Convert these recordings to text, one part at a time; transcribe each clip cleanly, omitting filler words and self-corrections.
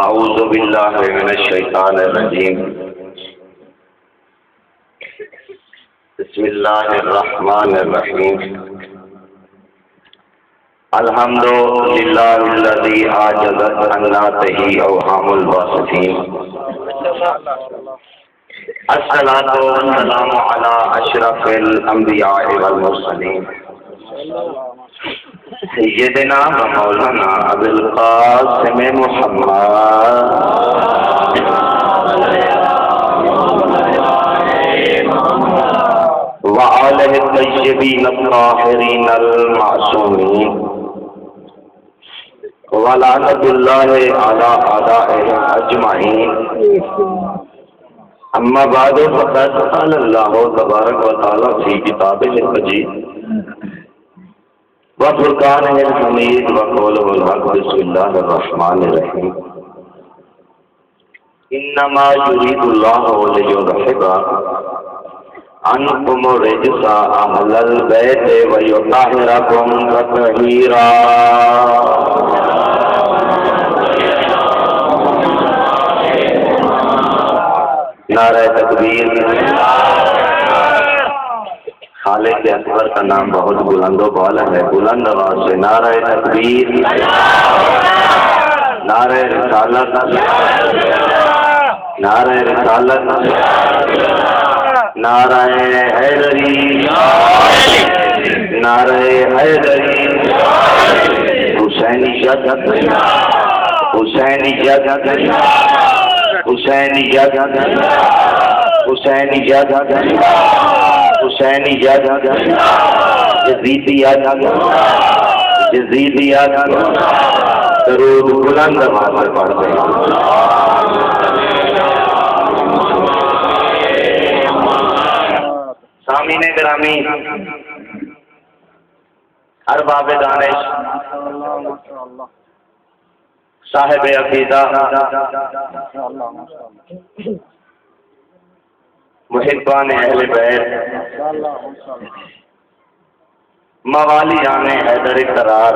اعوذ باللہ من الشیطان الرجیم بسم اللہ الرحمن الرحیم الحمد للہ الذی عاجزت عناتہ اوہام الباسطین الصلاۃ والسلام علی اشرف الانبیاء والمرسلین سیدنا و مولانا ابو القاسم محمد وآلہ الطیبین الطاہرین المعصومین ولعنۃ اللہ علی اعدائهم اجمعین اما بعد فقد قال اللہ تبارک و تعالی فی کتابہ المجید وفرقانہ الحمید وقولہ الحق بسم اللہ الرحمن الرحیم انما یرید اللہ لیذہب عنکم الرجس اہل البیت ویطہرکم تطہیرا نعرہ تکبیر۔ خالق اکبر کا نام بہت بلند و بالا ہے، بلند آواز سے نعرہ تکبیر، نعرہ رسالت، نعرہ رسالت، نعرہ حیدری، نعرہ حیدری، حسینیت، حسینیت، حسینیت، حسینیت، حسینیت، یزیدیت، یزیدیت، درود بلند آواز سے پڑھتے ہیں۔ سامعین گرامی، ارباب دانش، صاحب عقیدہ، محبان اہل بیت، موالیان حیدر قرار،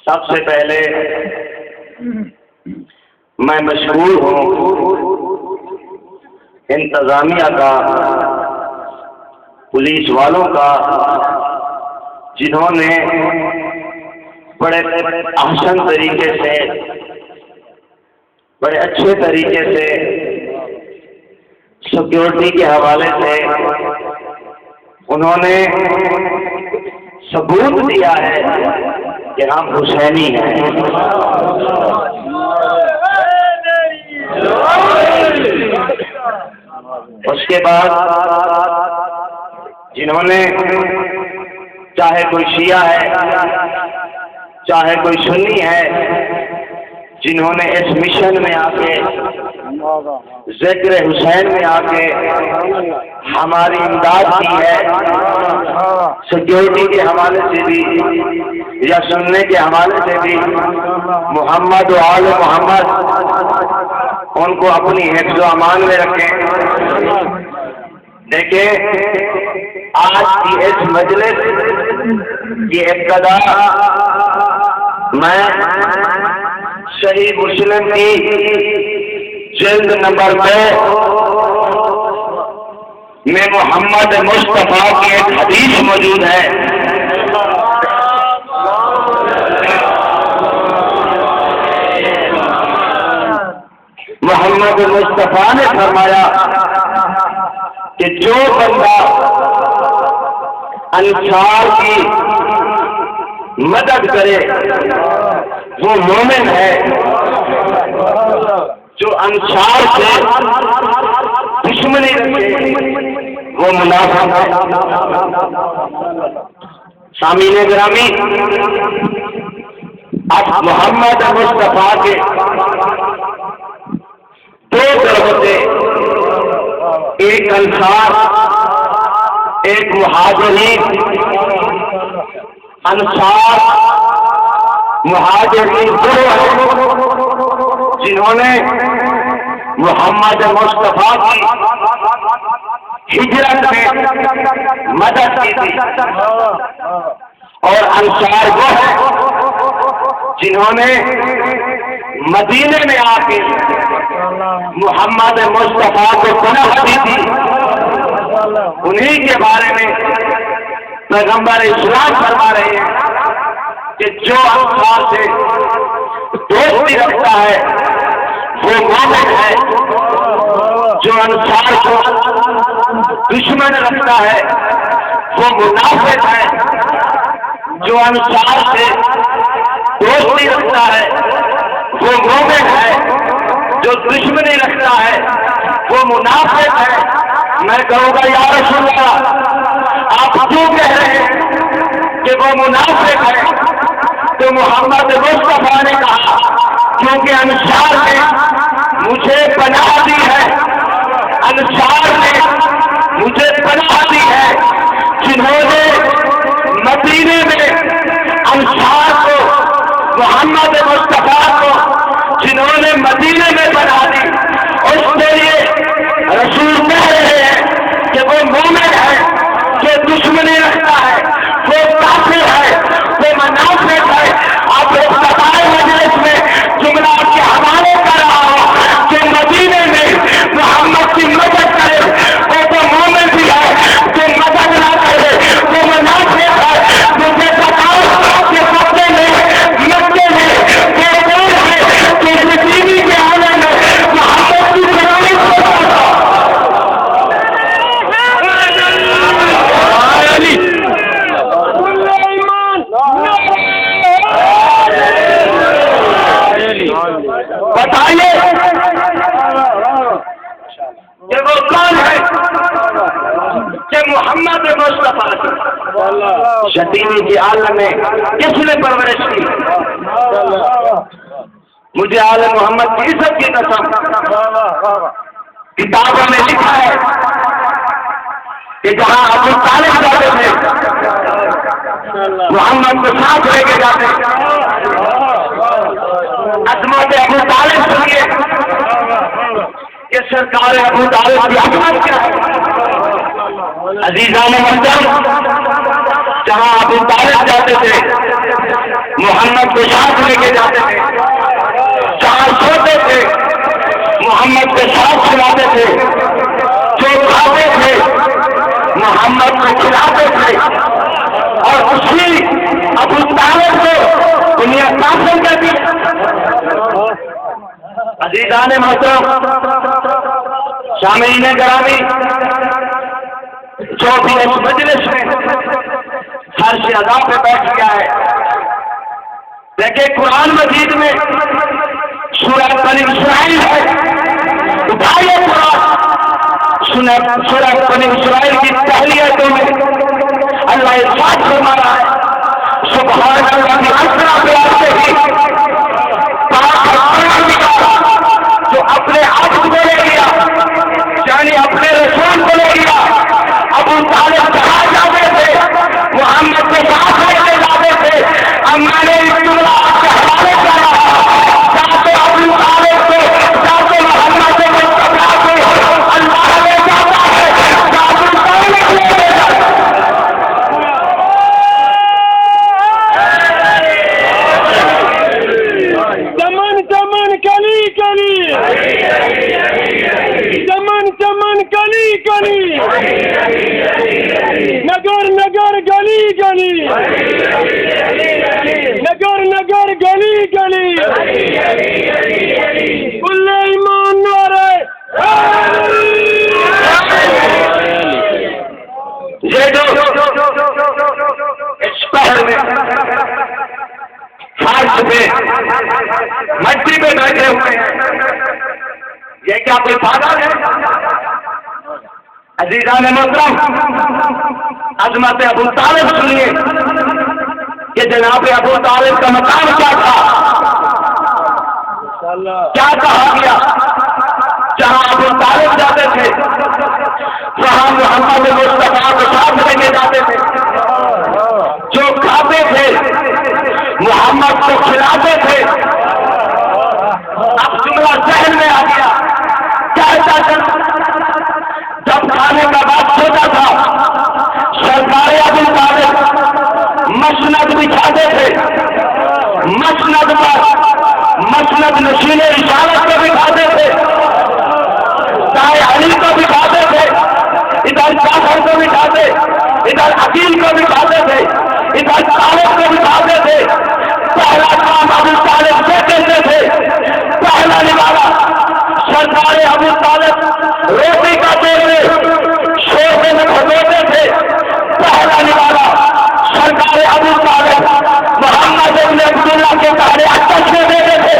سب سے پہلے میں مشکور ہوں انتظامیہ کا، پولیس والوں کا، جنہوں نے بڑے احسن طریقے سے، بڑے اچھے طریقے سے سیکورٹی کے حوالے سے انہوں نے ثبوت دیا ہے کہ ہم حسینی ہیں۔ اس کے بعد جنہوں نے، چاہے کوئی شیعہ ہے چاہے کوئی سنی ہے، جنہوں نے اس مشن میں آ کے، ذکر حسین میں آ کے ہماری امداد کی ہے، سیکورٹی کے حوالے سے بھی یا سننے کے حوالے سے بھی، محمد و آل محمد ان کو اپنی حفظ و امان میں رکھیں۔ دیکھیں، آج کی اس مجلس کی ابتدا میں صحیح مسلم کی جلد نمبر 2 میں محمد مصطفیٰ کی ایک حدیث موجود ہے۔ محمد مصطفیٰ نے فرمایا کہ جو بندہ انصار کی مدد کرے وہ مومن ہے، جو انصار سے دشمنی رکھے وہ منافق ہے۔ سامعین گرامی، اب محمد مصطفیٰ کے 2 طرف سے، ایک انصار، ایک مہاجرین۔ انصار مہاجرین جنہوں نے محمد مصطفیٰ کی ہجرت میں مدد کی تھی، اور انصار وہ ہیں جنہوں نے مدینے میں آ کے محمد مصطفیٰ کو پناہ دی تھی، انہی کے بارے میں پیغمبر اسلام فرما رہے ہیں کہ جو انصار سے دوستی رکھتا ہے وہ مومن ہے، جو انصار کو دشمن رکھتا ہے وہ منافق ہے، جو انصار سے دوستی رکھتا ہے وہ مومن ہے، جو دشمنی رکھتا ہے وہ منافق ہے۔ میں کہوں گا یا رسول اللہ آپ کیوں کہہ رہے ہیں کہ وہ منافق ہے؟ تو محمد مصطفیٰ نے کہا کیونکہ انصار نے مجھے پناہ دی ہے، انصار نے مجھے پناہ دی ہے، جنہوں نے مدینے میں انصار کو، محمد مصطفیٰ کو جنہوں نے مدینے میں بنا دی، اس کے لیے رسول کہہ رہے ہیں کہ وہ مومن ہے، جو دشمنی رکھتا ہے وہ کافر ہے، وہ منافق ہے۔ آپ ابتدائی مجلس میں جملہ آپ کے حوالے کر رہا ہوں کہ مدینے میں محمد کی مدد کرے وہ تو مومن بھی ہے، جو مدد نہ کرے وہ منافق ہے۔ مجھے بتاؤ کہ مکے میں وہ کون ہے کہ مدینے کے آنے میں محمد کی بنائی بتائیے کہ وہ کون ہے کہ محمد مصطفیٰ شتیمی کے عالم میں کس نے پرورش کی؟ مجھے عالم محمد کی عزت کی قسم کتابوں میں لکھا ہے کہ جہاں ابو طالب جاتے تھے محمد کو ساتھ لے کے جاتے، عظمت ابو طالب سنیے کہ سرکار ابو طالب کی عظمت کیا ہے۔ عزیزان محترم جہاں ابو طالب جاتے تھے محمد کو ساتھ لے کے جاتے تھے، جہاں سوتے تھے محمد کے ساتھ سلاتے تھے، جو کھاتے تھے محمد کو کھلاتے تھے، اور اسی ابو طالب کو دنیا کافر کرتی۔ عزیزان محترم سامعین گرامی، جو بھی اس مجلس میں ہر سے ادا پہ بیٹھ گیا ہے، دیکھیں قرآن مجید میں سورہ بنی اسرائیل ہے، اٹھائیے قرآن، سورہ بنی اسرائیل کی پہلی آیتوں میں اللہ ارشاد فرما رہا ہے سبحان اللہ کی اسرا بیان سے ہی جو اپنے آپ کو لے گیا، یعنی اپنے رسول کو لے گیا۔ ابو طالب کہاں جاتے تھے؟ محمد کے ساتھ لے کے جاتے تھے۔ اب میں نے اس جملہ آپ کے حوالے کر رہا چاہتے ابو طالب کو، چاہتے محمد مصطفیٰ کو اللہ لے جاتا ہے، ابو طالب لے جاتا ہے۔ چمن چمن کلی کلی، چمن چمن کلی کلی، نگر نگر گلی گلی، نگر نگر گلی گلی، کل ایمان نعرہ یہ جو اس شہر میں فرش پہ مٹی پہ بیٹھے ہوئے ہیں، یہ کیا کوئی پاگل ہے؟ عزیزان محترم عظمت ابو طالب سنیے کہ جناب ابو طالب کا مقام کیا تھا، کیا کہا گیا؟ جہاں ابو طالب جاتے تھے وہاں محمد مصطفیٰ کو ساتھ لے کے جاتے تھے، جو کھاتے تھے محمد کو کھلاتے تھے۔ اب جملہ ذہن میں آ گیا، کہتا تھا جب کھانے کا بات ہوتا تھا سرکار ابو طالب مسند بچھاتے تھے، مسند پر مسند نشین رسالت کو بٹھاتے تھے، چاہے علی کو بٹھاتے تھے، ادھر جعفر کو بٹھاتے، ادھر عقیل کو بٹھاتے تھے، ادھر طالب کو بٹھاتے تھے۔ پہلا کام ابو طالب سے کرتے تھے، پہلا نوالا سرکار ابو طالب روٹی کا دیتے شوربے میں بھگوتے تھے، پہلا نوالا سرکار ابو طالب محمد ابن عبداللہ کے پہلے اٹس میں دیتے تھے،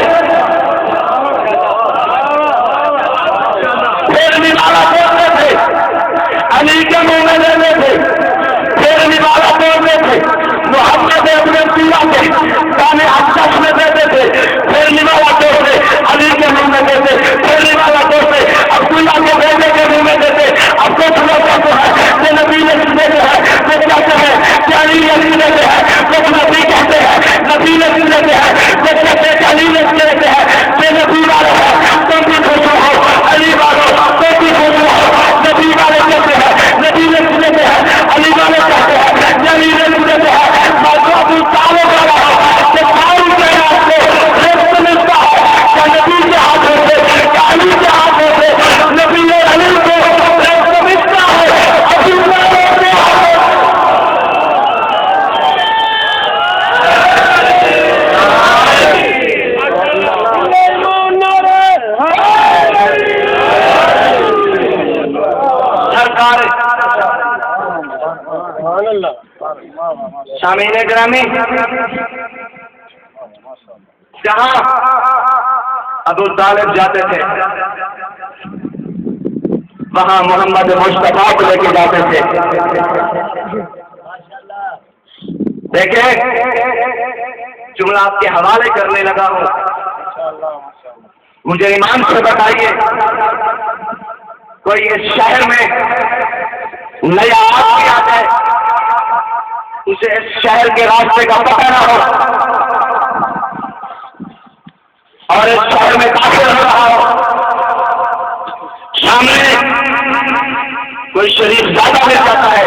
پھر نوالا بولتے تھے علی کے منہ میں دیتے تھے، پھر نوالا بولتے تھے محمد ابن عبداللہ کے پہلے اٹس میں دیتے تھے، پھر نوالا بولتے علی کے منہ میں دیتے، پھر نوالا بولتے عبداللہ کے بیٹے کے منہ میں دیتے۔ اب کچھ لوگ کہتے ہیں کہ نبی نے دیتے ہیں، وہ کہتے ہیں کہ علی نے دیتے ہیں، کچھ نبی کہتے ہیں نبی نے دیتے ہیں، کچھ کہتے ہیں کہ علی نے دیتے ہیں۔ کہ نبی والے ہیں تم بھی خوش رہو، علی والوں تم بھی خوش رہو۔ نبی والے کہتے ہیں نبی نے دیتے ہیں، علی والے کہتے ہیں کہ علی نے دیتے ہیں۔ میں تو ابو طالب والا ہوں کہ ساری کائنات کو رزق ملتا ہے کہ نبی کے ہاتھوں سے، کہ علی کے ہاتھوں سے، نبی اور علی کو رزق ملتا ہے ابو طالب کے ہاتھوں سے۔ سرکار سامعین گرامی، جہاں ابو طالب جاتے تھے وہاں محمد مصطفیٰ کو لے کے جاتے تھے۔ دیکھیں جملہ آپ کے حوالے کرنے لگا ہوں، مجھے ایمان سے بتائیے کوئی اس شہر میں نیا آدمی آتا ہے، اسے اس شہر کے راستے کا پتہ نہ ہو اور اس شہر میں داخل ہو رہا ہو، سامنے کوئی شریف زیادہ مل جاتا ہے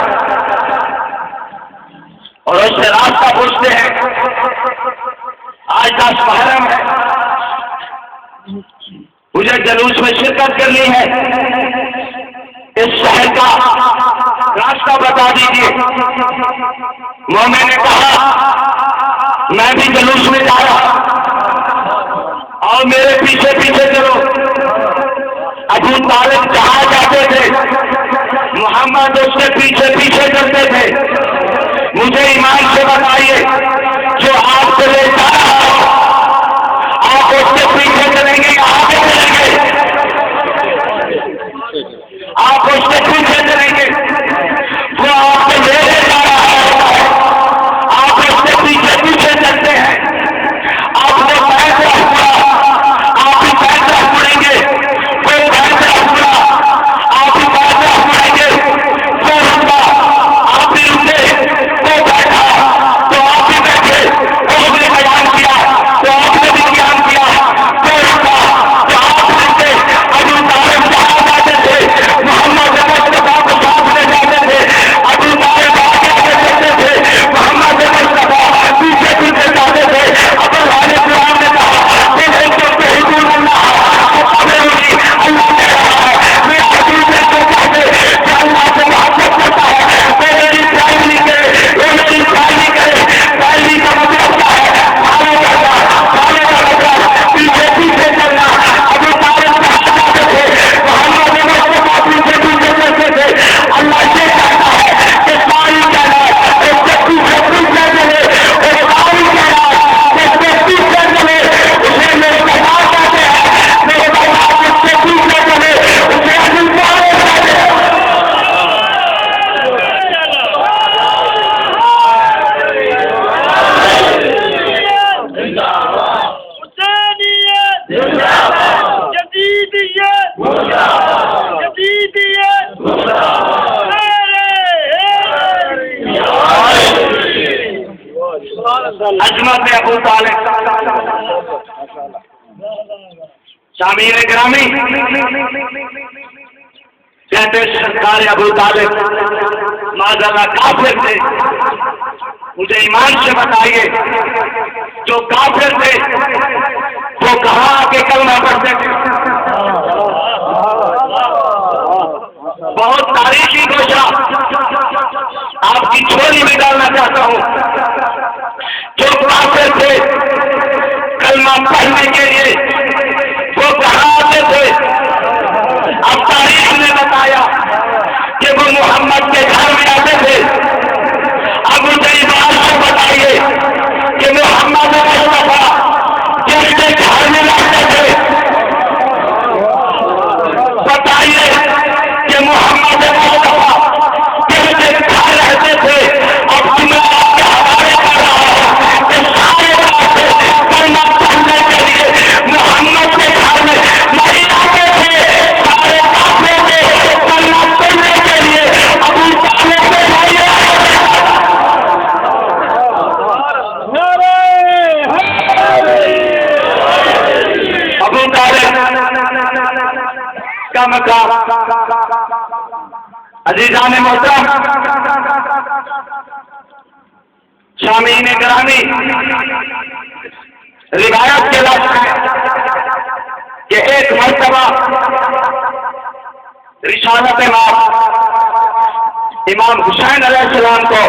اور اس سے راستہ پوچھتے ہیں، آج 10 محرم ہے، مجھے جلوس میں شرکت کرنی ہے، اس شہر کا راستہ بتا دیجیے۔ مومن نے کہا میں بھی جلوس میں جا رہا اور میرے پیچھے پیچھے چلو۔ ابو طالب جہاں جاتے تھے محمد اس کے پیچھے پیچھے چلتے تھے۔ مجھے ایمان سے بتائیے جو آپ کو لے جا رہا ہو آپ اس کے پیچھے چلیں گے یا آگے چلیں گے؟ آپ اس کے پیچھے چلیں گے، وہ آپ کو لے جا رہا ہے، آپ اس کے پیچھے پیچھے چلتے ہیں۔ آپ نے فیصلہ ہوا، آپ ہی فیصلہ پڑیں گے، وہ فیصلہ ہوا، آپ ہی فیصلہ پڑیں گے، وہ رکا، آپ ہی رکے، وہ بیٹھا تو آپ ہی بیٹھے، اس نے بیان کیا تو آپ نے بھی بیان کیا، وہ رکا تو آپ رکے۔ ابو طالب جہاں جاتے تھے محمد مصطفیٰ کو ساتھ لے جاتے تھے، ابو طالب آگے چلتے تھے، محمد مصطفیٰ پیچھے پیچھے جاتے تھے۔ ابو طالب قرآن نے کہا کہ ان کو تحبون اللہ فاتبعونی، اللہ کہہ رہا ہے میں حبیب کو کہتے کہ اللہ سے محبت کرتا ہے وہ میری پیروی کرے، وہ میری پیروی کرے۔ پیروی کا مطلب کیا ہے؟ فالو کرنا، فالو کا مطلب پیچھے پیچھے چلنا۔ ابو طالب جہاں جاتے تھے محمد مصطفیٰ پیچھے پیچھے چلتے تھے۔ اللہ یہ کہتا ہے کہ ساری کائنات اس کے پیچھے پیچھے چلے، اور ساری کائنات اس کے پیچھے چلے، اسے میرے بازار کہتے ہیں، میرے بازار اس کے پیچھے چلے، اسے ابو طالب کہتے ہیں۔ عظمت ابو طالب۔ سامعین گرامی، کہتے سرکار ابو طالب معذاللہ کافر تھے۔ مجھے ایمان سے بتائیے جو کافر تھے وہ کہاں کا مقام۔ عزیزان محترم، سامعین گرامی، روایت کے لفظ ہے کہ ایک مرتبہ رسالت امام حسین علیہ السلام کو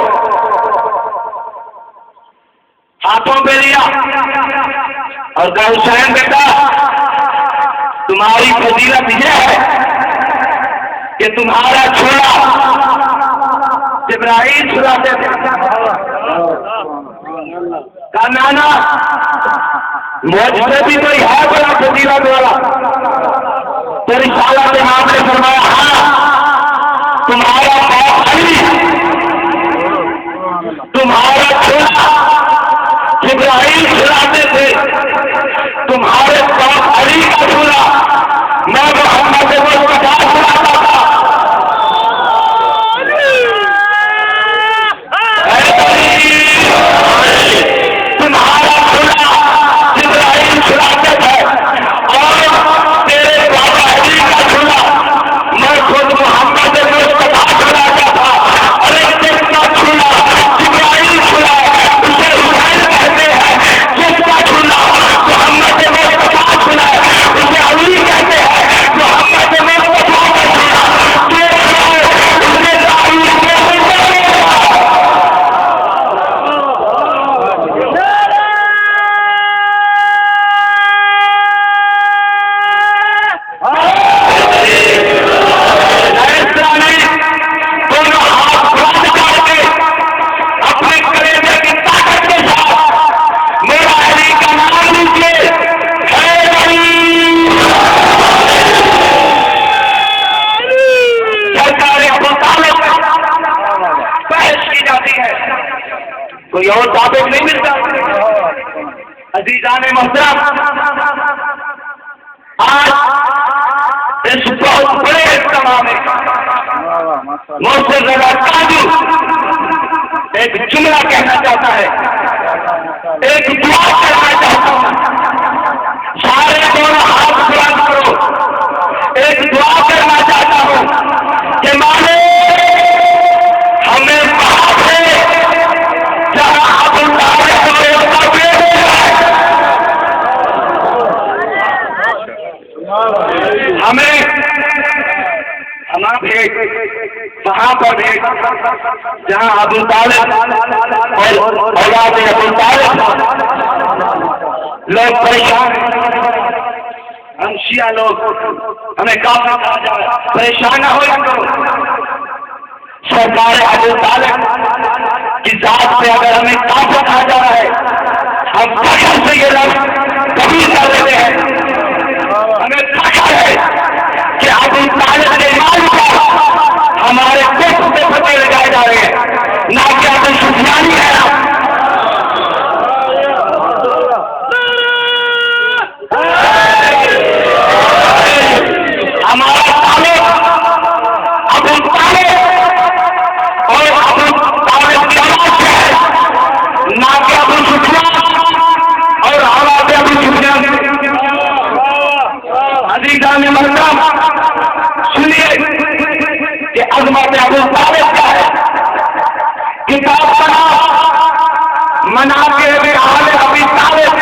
ہاتھوں پہ لیا اور کہا حسین بیٹا تمہاری فضیلت یہ ہے کہ تمہارا چھوڑا جبرائیل چھڑاتے تھے۔ کہا نانا مجھ سے بھی کوئی ہے بڑا فضیلت والا؟ تو رسالت امام نے فرمایا ہاں تمہارا باپ علی، تمہارا چھوڑا جبرائیل چھڑاتے تھے، تمہارے باپ علی کا چھوڑا میں محمد مصطفیٰ چھڑاتا تھا۔ تمہارا چھوڑا جبرائیل چھڑاتے تھے اور تیرے بابا علی کا چھوڑا میں خود محمد مصطفیٰ چھڑاتا تھا۔ ارے جس کا چھوڑا جبرائیل چھڑا اسے حسین کہتے ہیں، جس کا چھوڑا محمد مصطفیٰ چھڑا اسے علی کہتے ہیں۔ محمد مصطفیٰ کا چھوڑا اسے داعی کوئی اور ثابت نہیں ملتا۔ عزیزان محترم، آج اس بہت بڑے اجتماع میں محسن رضا قادری ایک جملہ کہنا چاہتا ہے، ایک دعا کرنا چاہتا ہوں۔ سارے دونوں ہاتھ بلند کرو، ایک دعا کرنا چاہتا ہوں کہ مالک ہمیں وہاں سے جہاں ابو طالب ہمیں بھیج وہاں پر بھیج جہاں ابو طالب اور اولاد ابو طالب لوگ پریشان ہیں۔ ہم شیعہ لوگ ہمیں کافی پریشان نہ ہو کرو۔ سرکار ابو طالب کی ذات پہ اگر ہمیں کافر آ جا رہا ہے ہم فخر سے یہ لفظ قبول کر لیتے ہیں۔ ہمیں فخر ہے کہ ابو طالب کے نام پر ہمارے کفر پہ فتح لگائے جا رہے ہیں، نہ کہ ابو سفیان ہے۔ ہمارا تعلق ابو طالب اور ابو طالب کی اولاد سے ہے، نہ کہ ابو سفیان اور اولاد ابو سفیان۔ عزیزان محترم سنیے کہ عظمت ابو طالب کیا ہے۔ کتاب کا نام مناقب آل ابی طالب،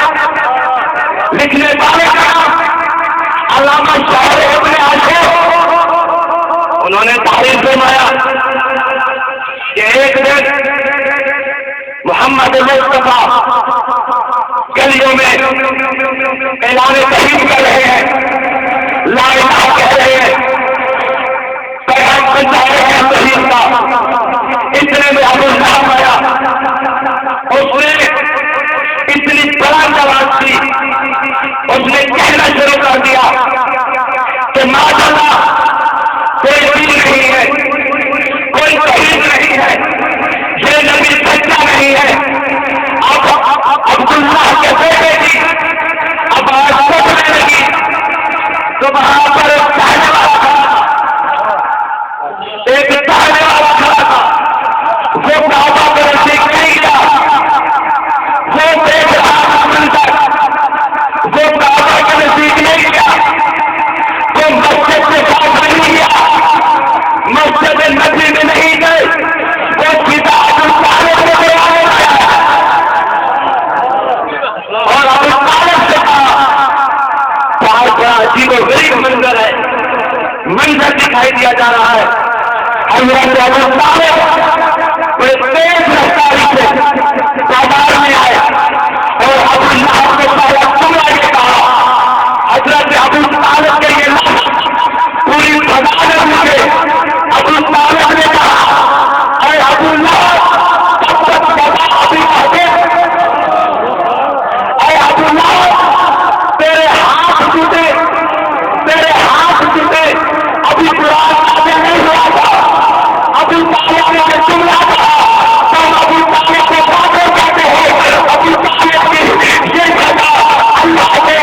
لکھنے والے کا نام علامہ شاعر ابن عاشور۔ انہوں نے تعریف فرمایا کہ ایک دن محمد مصطفیٰ گلیوں میں اعلان توحید کر رہے ہیں، لا الہ کہہ رہے ہیں، پیغام پہنچا رہے ہیں توحید کا۔ اتنے میں ابو صاحب آیا، اس نے اتنی بلند آواز کی، اس نے کہنا شروع کر دیا کہ ماشاءاللہ کوئی دین نہیں ہے، کوئی توحید نہیں ہے، یہ نبی سچا نہیں ہے۔ اب عبداللہ کے بیٹے کی آواز پکڑنے لگی تو وہاں پر ایک پہلے والا کھڑا تھا، وہ کعبہ پر نزدیک نہیں گیا، وہ دیکھ رہا تھا منظر، وہ کعبہ کے نزدیک نہیں گیا، دکھائی دیا جا رہا ہے. حضرت ابو طالب وہ تیز رفتاری سے بازار میں آئے اور ابو لہب کو پہلا جملہ یہ کہا. حضرت ابو طالب کے یہ لفظ پوری فضا میں مجھے ابو طالب نے کہا اے ابو لہب تب تک فضا ابھی کہتے اے ابو لہب تیرے ہاتھ ٹوٹے ابھی قرآن نازل نہیں ہوا تھا. ابو طالب نے یہ جملہ کہا. تم ابو طالب کو کافر کہتے ہو. ابو طالب کی یہ سزا اللہ کو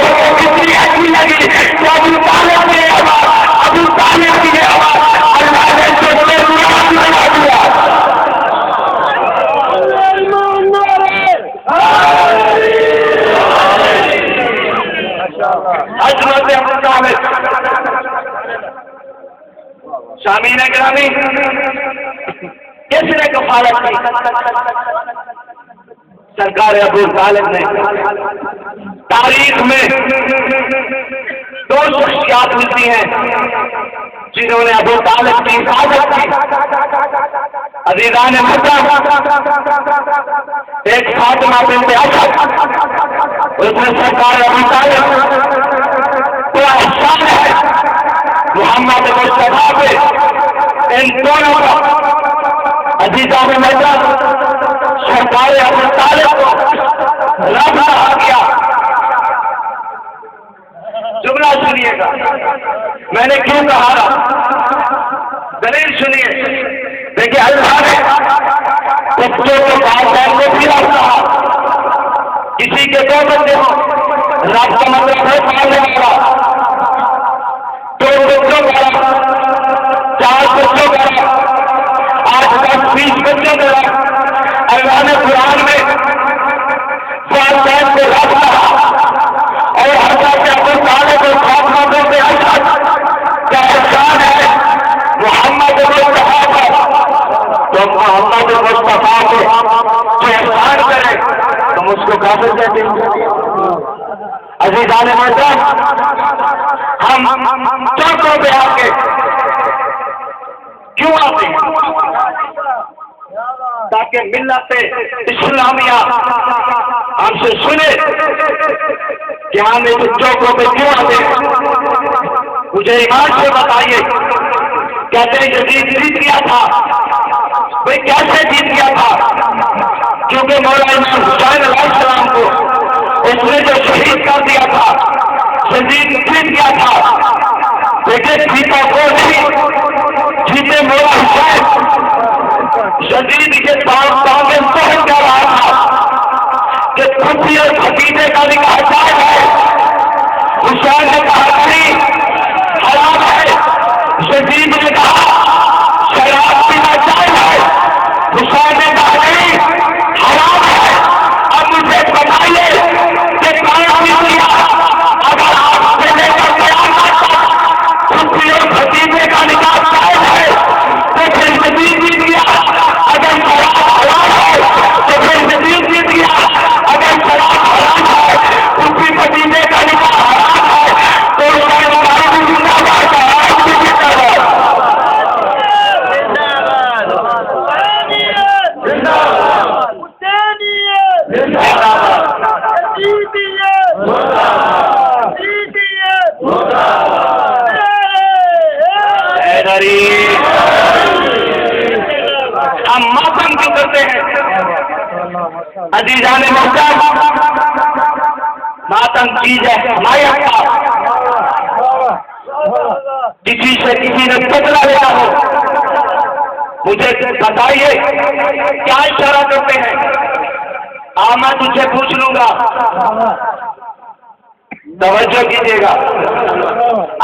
اتنی اچھی لگی کہ ابو طالب کی یہ آواز اللہ نے سوچنے قرآن بنا دیا. حضرت ابو طالب شامین گرامی کس نے کفالت کی؟ سرکار ابو طالب نے. تاریخ میں دو شخصیات ملتی ہیں جنہوں نے ابو طالب کی حفاظت کی. عزیزان محترم، ایک فاطمہ بنت اسد، اس میں سرکار ابو طالب بڑا احسان ہے محمد مصطفیٰ پہ. ان دونوں کا عزیزان محترم سرکار ابو طالب کو رب کہا گیا. جملہ سنیے گا، میں نے کیوں کہا رہا، دلیل سنیے. دیکھیے اللہ نے بچوں کو والدین کو بھی رب کہا. کسی کے دو بچے ہوں، رب کا مطلب ہے پالنے والا. دو بچوں کا رب، چار بچوں کا رب، 8 10 20 بچوں کا رب. اللہ نے قرآن میں والدین کو رب کہا اور حضرت ابو طالب کو فاطمہ بنت اسد کا احسان ہے محمد مصطفیٰ پر. تو محمد مصطفیٰ کو جو احسان کرے تم اس کو کافر کہتے ہیں. عزیزان محترم، ہم چوکوں پہ آ کے کیوں آتے ہیں؟ تاکہ ملت اسلامیہ ہم سے سنے کہ ہم اس چوکوں پہ کیوں آتے ہیں. مجھے ایمان سے بتائیے، کہتے ہیں یزید جیت گیا تھا. بھائی کیسے جیت گیا تھا؟ کیونکہ مولا امام حسین علیہ السلام کو اس نے جو شہید کر دیا تھا، یزید جیت گیا تھا. لیکن جیتا کو نہیں، جیتے مولا حسین. یزید کے پاؤں میں پہنچ جا رہا تھا کہ پھپھی اور بھتیجے کا نکاح جائز ہے. حسین نے کہا نہیں، حرام ہے. یزید نے کہا شراب پینا جائز ہے. حسین نے کہا نہیں، حرام ہے. اب مجھے بتائیے کہ کون بھی کیا اگر آپ سے لے کر قیامت تک پھپھی اور بھتیجے کا نکاح جائز ہے تو پھر یزید جیت گیا. اگر شراب حرام ہے تو پھر یزید جیت گیا. اگر شراب حرام ہے پھپھی بھتیجے کا نکاح حرام ہے تو حسین کا بھی زندہ باد ہے، آج بھی زندہ باد. ہم ماتم کیوں کرتے ہیں؟ عزیزان محترم، ماتم چیز ہے ہمارے کسی سے کسی نے بدلا لیا ہو. مجھے بتائیے کیا اشارہ کرتے ہیں؟ میں تجھے پوچھ لوں گا، توجہ کیجیے گا.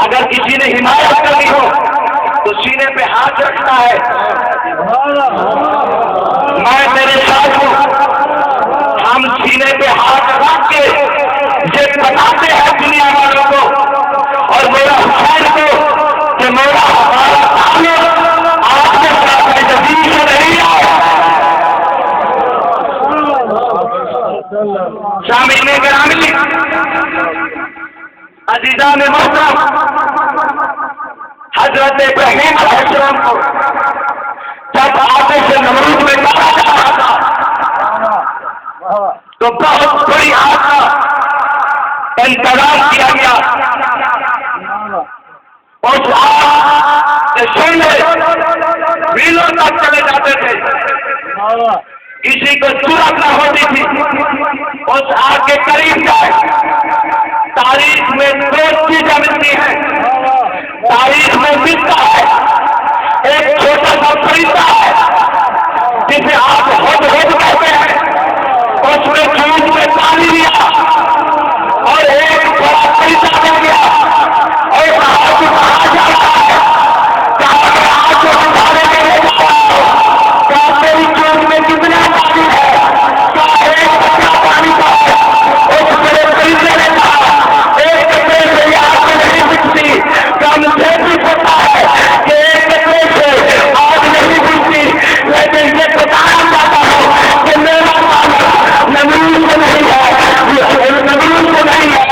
اگر کسی نے حمایت کرنی ہو تو سینے پہ ہاتھ رکھتا ہے. میں میرے ساتھ ہوں. ہم سینے پہ ہاتھ رکھ کے یہ بتاتے ہیں دنیا والوں کو اور میرا حسین کو کہ میرا ہمارا تعلق آپ کے ساتھ جدید سے نہیں ہے. شامل گرامی، عزیزان محترم، حضرت ابراہیم علیہ السلام کو جب آتش نمرود میں ڈالا جا رہا تھا تو بہت بڑی آگ کا انتظام کیا گیا. اس آگ کے شعلے میلوں تک چلے جاتے تھے, کسی کو جرأت نہ ہوتی تھی اس آگ کے قریب جائے. تاریخ میں دو چیزیں ملتی ہیں. تاریخ میں ملتا ہے ایک چھوٹا سا پرندہ ہے جسے آپ ہد کہتے ہیں, اس میں جھوٹ میں پانی لیا اور ایک بڑا پرندہ مل گیا اور کہا کہ کہاں جا رہا ہے, کہا کہ آج کو اٹھانے کے لیے جا رہا ہوں, کیا میری جھوٹ میں کتنا پانی ہے, کیا ایک بچہ پانی کا ہے. اس بڑے پرندے نے کہا ایک کپڑے سے یہ آگ نہیں بجتی, کیا مجھے بھی پتا ہے کہ ایک کپڑے سے آگ نہیں بجتی, لیکن یہ بتانا چاہتا ہوں کہ میرا تعلق نمرود سے نہیں ہے, نمرود سے نہیں ہے,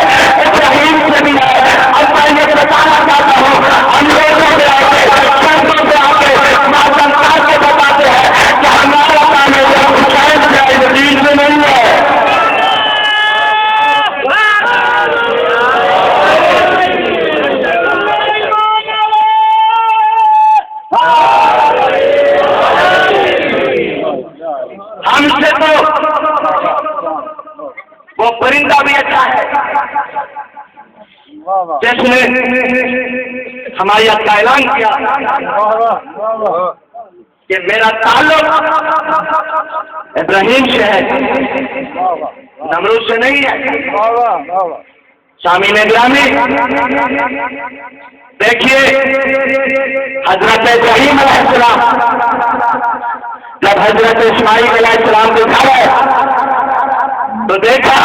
ابراہیم سے بھی ہے. اب میں یہ بتانا چاہتا ہوں انگریزوں سے آ کے شہروں سے آ کے ماتم کاٹ کے بتاتے ہیں کہ ہمارا تعلق حسین سے یزید سے نہیں ہے. ہم سے تو وہ پرندہ بھی اچھا ہے جس نے ہمایت کا اعلان کیا کہ میرا تعلق ابراہیم سے ہے, نمرود سے نہیں ہے. سامعین گرامی دیکھیے حضرت ابراہیم علیہ السلام جب حضرت اسماعیل علیہ السلام کو اٹھایا تو دیکھا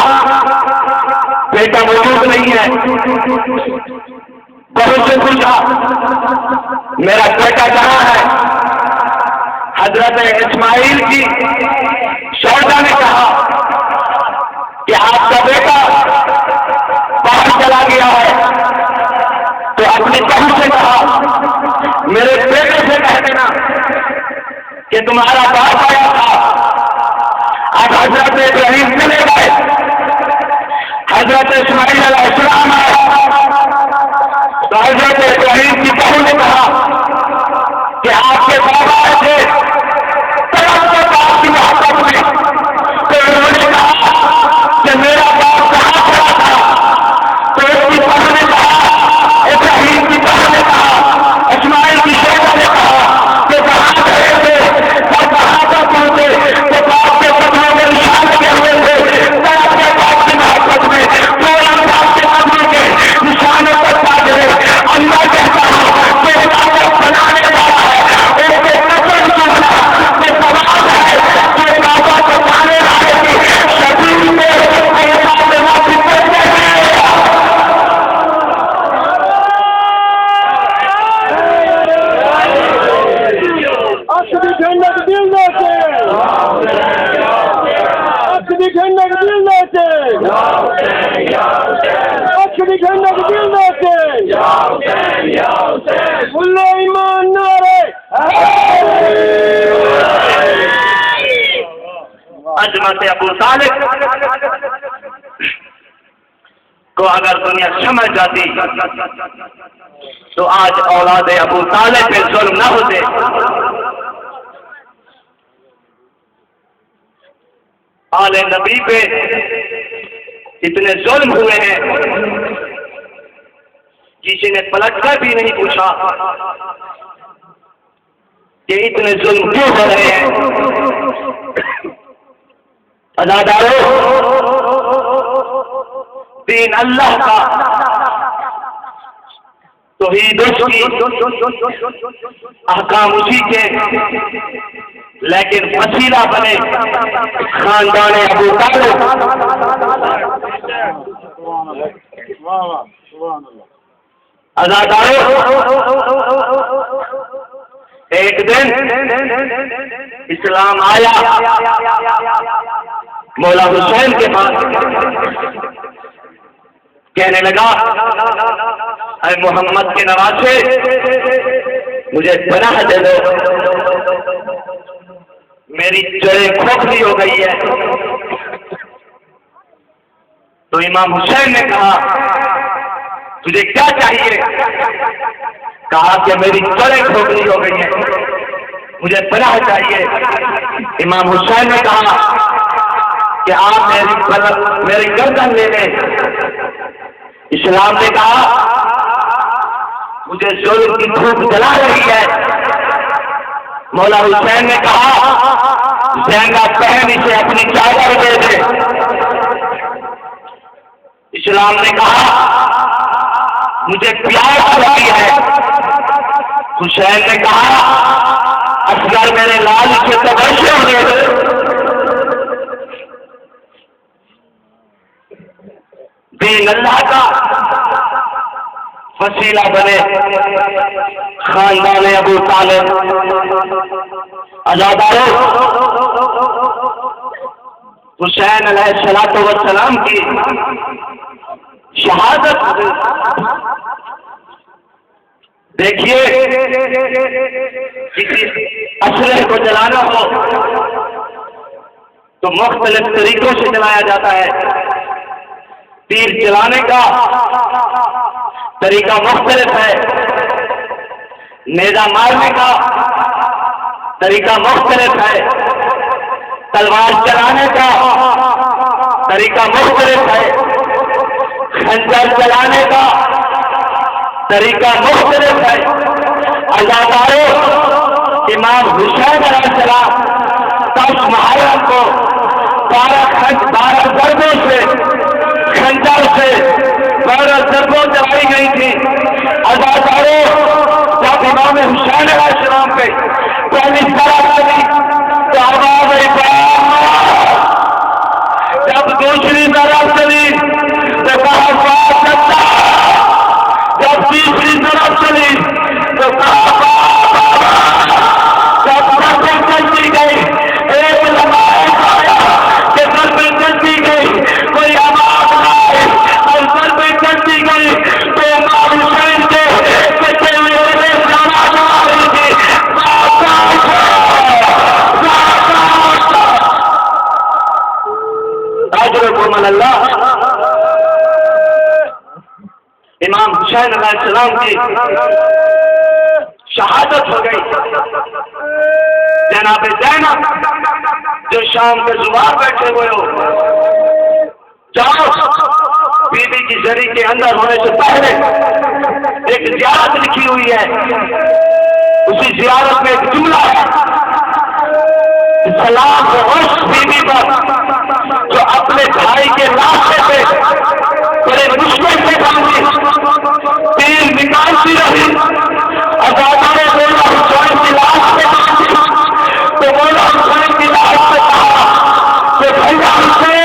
بیٹا موجود نہیں ہے. بہو سے پوچھا میرا بیٹا کہاں ہے. حضرت اسماعیل کی شوہر نے کہا کہ آپ کا بیٹا باہر چلا گیا ہے. تو اپنی بہو سے کہا میرے بیٹے سے کہہ دینا کہ تمہارا باپ آیا تھا. اب حضرت ابراہیم چلے گئے, حضرت اسماعیل علیہ السلام آئے تو حضرت ابراہیم کی بہو نے کہا کہ آپ کے بابا آئے تھے باپ کی محبت میں, تو انہوں نے کہا کہ میرا باپ کہاں کھڑا تھا. تو اس کی بہو نے کہا, ابراہیم کی بہو نے کہا, اسماعیل کی شوہر نے کہا کہ کہاں کھڑے تھے اور کہاں پر پہنچے تو باپ کے قدموں میں نشان لگے ہوئے تھے. باپ کے باپ کی محبت میں پورا باپ کے قدموں کے نشانوں پر پا گئے. اللہ کہتا ہوں کہ عبادت بنانے والا ہے ان کے قدم چومنا یہ ثواب ہے کہ عبادت بنانے والے کی شدید میں عبادت معافی کرتے ہیں. اپنی جنت دل دیتے, اپنی جنت دل دیتے, اپنی جنت دل دیتے. اللہ ایمان نعرے عظمت ابو طالب کو اگر دنیا سمجھ جاتی تو آج اولاد ابو طالب پہ ظلم نہ ہوتے. آل نبی پہ اتنے ظلم ہوئے ہیں کسی نے پلٹ کر بھی نہیں پوچھا کہ اتنے ظلم کیوں ہو رہے ہیں. عزادارو, دین اللہ کا توحید اس کی احکام اسی کے, لیکن وسیلہ بنے خاندان ابو طالب. عزادارو, ایک دن اسلام آیا مولا حسین کے پاس, کہنے لگا اے محمد کے نواسے مجھے پناہ دے دو، میری جڑیں کھوکھلی ہو گئی ہے۔ تو امام حسین نے کہا تجھے کیا چاہیے؟ کہا کہ میری جڑیں کھوکھلی ہو گئی ہیں، مجھے پناہ چاہیے۔ امام حسین نے کہا کہ آپ میری گردن لے لیں۔ اسلام نے کہا مجھے ظلم کی دھوپ جلا رہی ہے۔ مولا حسین نے کہا زینب بہن اسے اپنی چادر دے دے۔ اسلام نے کہا مجھے پیاس لگی ہے۔ حسین نے کہا اصغر میرے لال سے تبشر دے دے۔ دین اللہ کا وسیلہ بنے خاندان ابو طالب۔ عزادارو، حسین علیہ السلام کی شہادت دیکھیے، کسی اسلحے کو جلانا ہو تو مختلف طریقوں سے جلایا جاتا ہے۔ تیر چلانے کا طریقہ مختلف ہے، نیزہ مارنے کا طریقہ مختلف ہے، تلوار چلانے کا طریقہ مختلف ہے، خنجر چلانے کا طریقہ مختلف ہے۔ عزادارو، امام حسین علیہ السلام 10 محرم کو 12 ضربوں سے خنجر سے 12 ضربوں چلائی گئی تھی۔ عزادارو، جب امام حسین علیہ السلام پہ پہلی ضرب چلی تو آواز جب دوسری ضرب چلی تو کہا جب تیسری ضرب چلی تو کہا جب ضربیں چلتی گئی ایک کہ ضربیں چلتی گئی کوئی آواز آئے اور ضربیں چلتی گئی تو امام حسین کے آواز آ رہی تھی من اللہ۔ امام حسین علیہ السلام کی شہادت ہو گئی۔ جناب زینب جو شام کے زبان بیٹھے ہوئے ہو، جاؤ بیوی کی زری کے اندر ہونے سے پہلے ایک زیارت لکھی ہوئی ہے، اسی زیارت میں ایک جملہ ہے، سلام ہو اس بیوی پر جو اپنے بھائی کے راستے پہ بڑے مشکل سے باندھی تیر نکالتی رہی۔ عزادارو، مولا حسین کی لاش پہ باندھی تو مولا حسین کی لاش پہ کہا کہ بھیا حسین،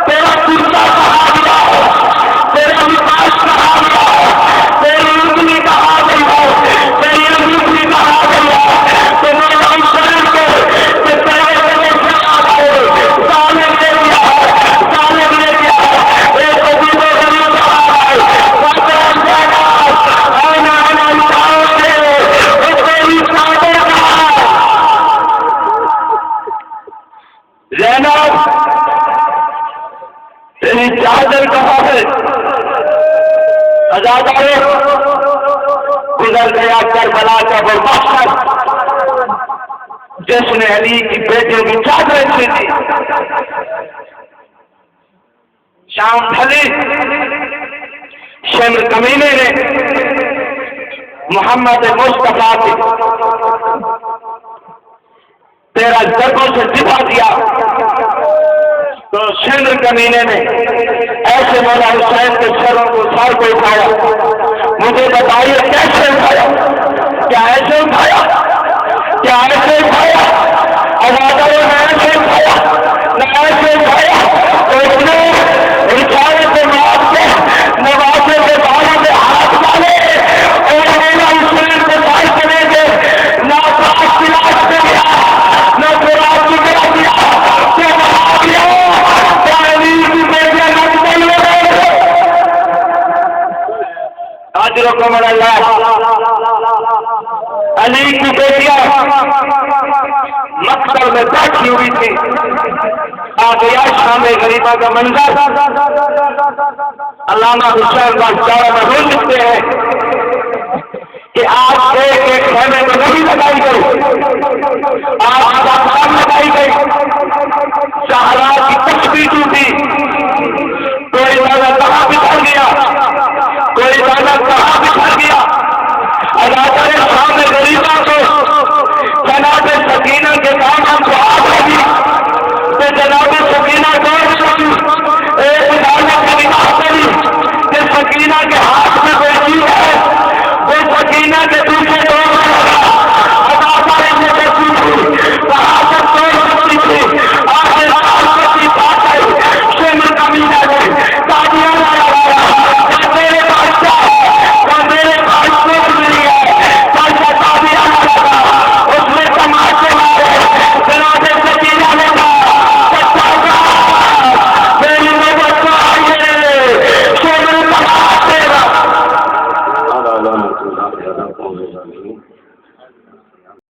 تیرا کرتا کہا گیا ہے، تیرا لباس کہا گیا ہے، تیری انگلی کہا گئی ہے، تیری انگلی کہا گئی ہے، تو مولا حسین کو کہ تیرے لیے ظالم لے گیا ہے، ظالم لے گیا ہے، ایک عجیب و غریب کہا ہے، وطن جانا آنا آنا اٹھاؤ گے، وہ تیری چادر کہا ہے۔ زینب، تیری چادر کہاں ہے؟ عزادارو، گزر گیا کربلا کا وہ مقصد جس نے علی کی بیٹیوں کی چادریں چھینی۔ شام ڈھلی، شمر کمینے نے محمد مصطفیٰ کی 13 ضربوں سے دفاع دیا تو شمر کمینے نے ایسے مولا حسین کے سر کو اٹھایا۔ مجھے بتائیے کیسے اٹھایا؟ کیا ایسے اٹھایا؟ کیا ایسے اٹھایا؟ عزادارو، نہ ایسے اٹھایا، نہ ایسے اٹھایا، تو اس نے رسالے کے موت کے نوازے کے بالوں میں ہاتھ ڈالے اور مولا حسین کو بھائی کرے گے، نہ باپ کی لاش پہ گیا، نہ قرآن کی گیا گیا، کیا بہا گیا، کیا علی کی بیٹیاں نہ بدل ہو گئے۔ اجرکم اللہ علی کی بیٹیاں مقتل میں بیٹھی ہوئی تھی. آ گیا شام غریبہ کا منظر. علامہ حسین باشارہ محمود لکھتے ہیں کہ آج ایک ایک خیمے میں نہیں لگائی گئی, آج ساختان لگائی گئی. صحرا کی کچھ بھی ٹوٹی, کوئی جگہ کہاں بکھر گیا,